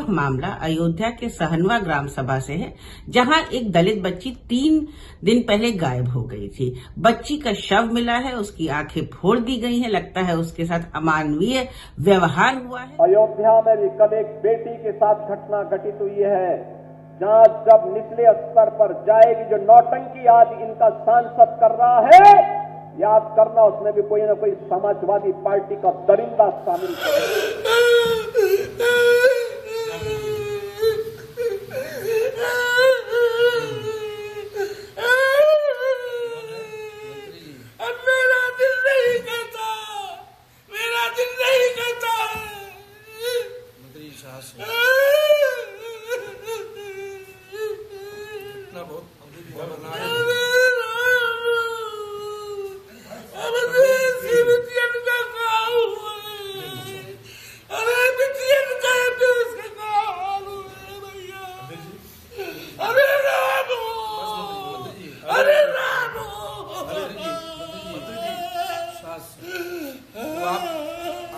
वह मामला अयोध्या के सहनवा ग्राम सभा से है, जहां एक दलित बच्ची 3 दिन पहले गायब हो गई थी। बच्ची का शव मिला है, उसकी आंखें फोड़ दी गई हैं। लगता है उसके साथ अमानवीय व्यवहार हुआ है। अयोध्या में भी कल एक बेटी के साथ घटना घटित हुई है, जहां जब निचले स्तर पर जाएगी, जो नौटंकी आज इनका सांसद कर रहा है, याद करना उसमें भी कोई ना कोई समाजवादी पार्टी का दरिंदा शामिल है।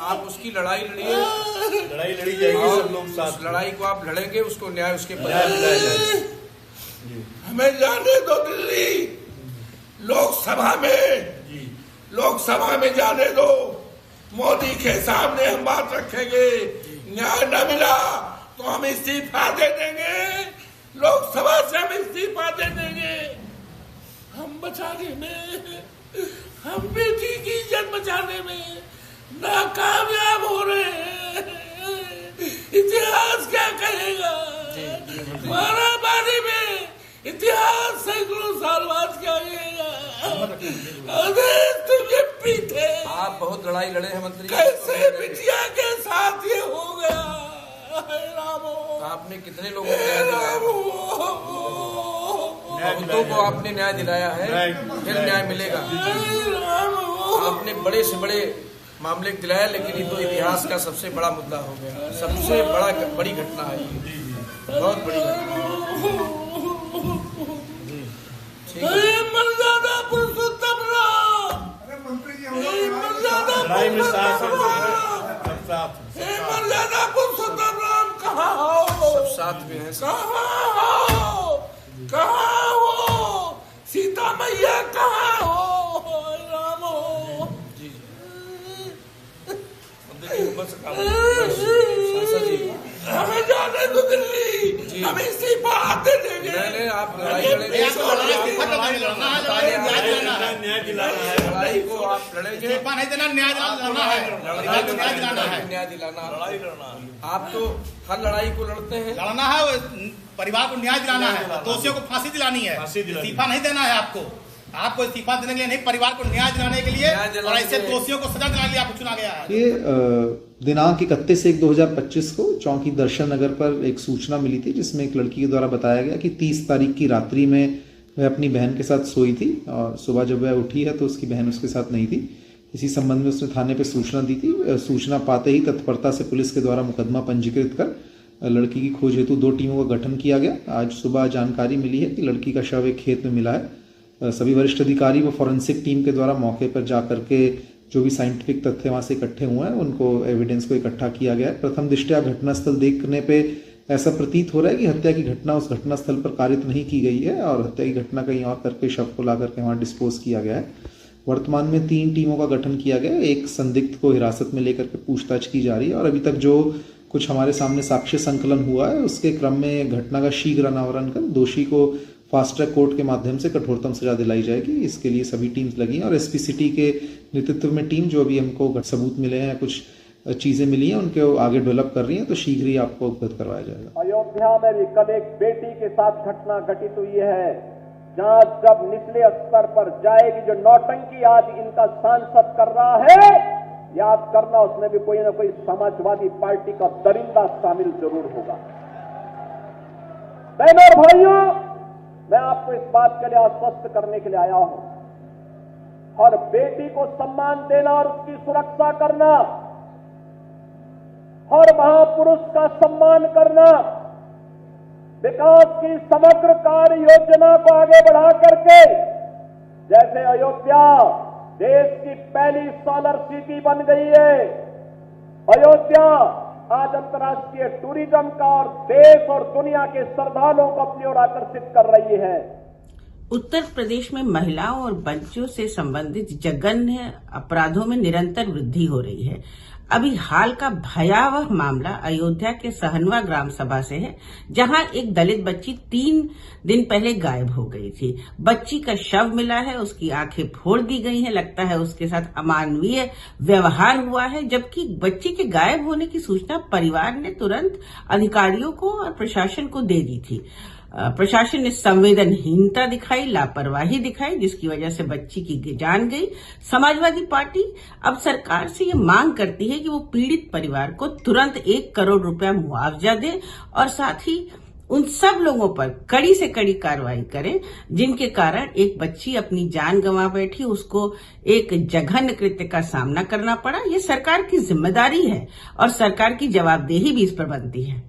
आप उसकी लड़ाई लड़िए, लड़ाई लड़ी जाएगी, सब लोग साथ। लड़ाई को आप लड़ेंगे, उसको न्याय उसके हमें जाने दो दिल्ली, लोकसभा में जाने दो। मोदी के सामने हम बात रखेंगे, न्याय न मिला तो हम इस्तीफा दे देंगे, लोकसभा से हम इस्तीफा दे देंगे। हम बचाने में, हम बेटी की इज्जत बचाने में नाकामयाब हो रहे हैं। इतिहास क्या कहेगा? मारामारी में इतिहास सैकड़ों साल बाद क्या कहेगा? अरे तुम ये पीते, आप बहुत लड़ाई लड़े हैं मंत्री। कैसे बिटिया के साथ ये हो गया? रामो, आपने कितने लोगों को न्याय दिलाया? बहुतों को आपने न्याय दिलाया है, फिर न्याय मिलेगा। आपने बड़े से बड़े मामले दिलाया, लेकिन ये तो इतिहास का सबसे बड़ा मुद्दा हो गया, सबसे बड़ी घटना है ये, बहुत बड़ी घटना है। मर्यादा पुरुषोत्तम राम, लड़ाई में साथ मर्यादा पुरुषोत्तम राम कहाँ हो? सब साथ में हैं। कहाँ हो? सीता मैया कहाँ हो? रामो हमें जाने दो दिल्ली, हम इस्तीफा दे देंगे। नहीं, आप लड़ाई लड़ेंगे, न्याय दिलाना है, लड़ाई को आप लड़ेंगे, नहीं देना, न्याय दिलाना है, न्याय दिलाना, लड़ाई लड़ना। आप तो हर लड़ाई को लड़ते हैं, लड़ना है, परिवार को न्याय दिलाना है, दोषियों को फांसी दिलानी है, इस्तीफा नहीं देना है आपको इस्तीफा देने के लिए नहीं, परिवार को न्याय दिलाने के लिए और ऐसे दोषियों को सजा दिलाने के लिए आपको चुना गया है। ये दिनांक 31/1/2025 को चौकी दर्शन नगर पर एक सूचना मिली थी, जिसमें एक लड़की के द्वारा बताया गया कि 30 तारीख की रात्रि में वह अपनी बहन के साथ सोई थी और सुबह जब वह उठी है तो उसकी बहन उसके साथ नहीं थी। इसी संबंध में उसने थाने पर सूचना दी थी। सूचना पाते ही तत्परता से पुलिस के द्वारा मुकदमा पंजीकृत कर लड़की की खोज हेतु 2 टीमों का गठन किया गया। आज सुबह जानकारी मिली है कि लड़की का शव एक खेत में मिला है। सभी वरिष्ठ अधिकारी व फॉरेंसिक टीम के द्वारा मौके पर जाकर के जो भी साइंटिफिक तथ्य वहां से इकट्ठे हुए हैं उनको एविडेंस को इकट्ठा किया गया है। प्रथम दृष्टया घटनास्थल देखने पे ऐसा प्रतीत हो रहा है कि हत्या की घटना उस घटनास्थल पर कारित नहीं की गई है और हत्या की घटना कहीं और करके शव को ला करके वहां डिस्पोज किया गया है। वर्तमान में 3 टीमों का गठन किया गया है। एक संदिग्ध को हिरासत में लेकर के पूछताछ की जा रही है और अभी तक जो कुछ हमारे सामने साक्ष्य संकलन हुआ है उसके क्रम में घटना का शीघ्र अनावरण कर दोषी को फास्ट ट्रैक कोर्ट के माध्यम से कठोरतम सजा दिलाई जाएगी। इसके लिए सभी टीम्स लगी हैं और एसपी सिटी के नेतृत्व में टीम जो अभी हमको सबूत मिले हैं, कुछ चीजें मिली हैं, उनके आगे डेवलप कर रही हैं, तो शीघ्र ही आपको अवगत करवाया जाएगा। अयोध्या में भी कल एक बेटी के साथ घटना घटित हुई है, जहां जब निचले स्तर पर जाएगी, जो नौटंकी आज इनका सांसद कर रहा है, याद करना उसमें भी कोई ना कोई समाजवादी पार्टी का दरिंदा शामिल जरूर होगा। बहनों और भाइयों, मैं आपको इस बात के लिए आश्वस्त करने के लिए आया हूं, हर बेटी को सम्मान देना और उसकी सुरक्षा करना, हर महापुरुष का सम्मान करना, विकास की समग्र कार्य योजना को आगे बढ़ा करके, जैसे अयोध्या देश की पहली सोलर सिटी बन गई है, अयोध्या आज अंतर्राष्ट्रीय टूरिज्म का और देश और दुनिया के श्रद्धालुओं को अपनी ओर आकर्षित कर रही है। उत्तर प्रदेश में महिलाओं और बच्चों से संबंधित जघन्य अपराधों में निरंतर वृद्धि हो रही है। अभी हाल का भयावह मामला अयोध्या के सहनवा ग्राम सभा से है, जहां एक दलित बच्ची 3 दिन पहले गायब हो गई थी। बच्ची का शव मिला है, उसकी आंखें फोड़ दी गई हैं। लगता है उसके साथ अमानवीय व्यवहार हुआ है। जबकि बच्ची के गायब होने की सूचना परिवार ने तुरंत अधिकारियों को और प्रशासन को दे दी थी। प्रशासन ने संवेदनहीनता दिखाई, लापरवाही दिखाई, जिसकी वजह से बच्ची की जान गई। समाजवादी पार्टी अब सरकार से ये मांग करती है कि वो पीड़ित परिवार को तुरंत 1 करोड़ रुपया मुआवजा दे और साथ ही उन सब लोगों पर कड़ी से कड़ी कार्रवाई करें जिनके कारण एक बच्ची अपनी जान गंवा बैठी, उसको एक जघन्य कृत्य का सामना करना पड़ा। ये सरकार की जिम्मेदारी है और सरकार की जवाबदेही भी इस पर बनती है।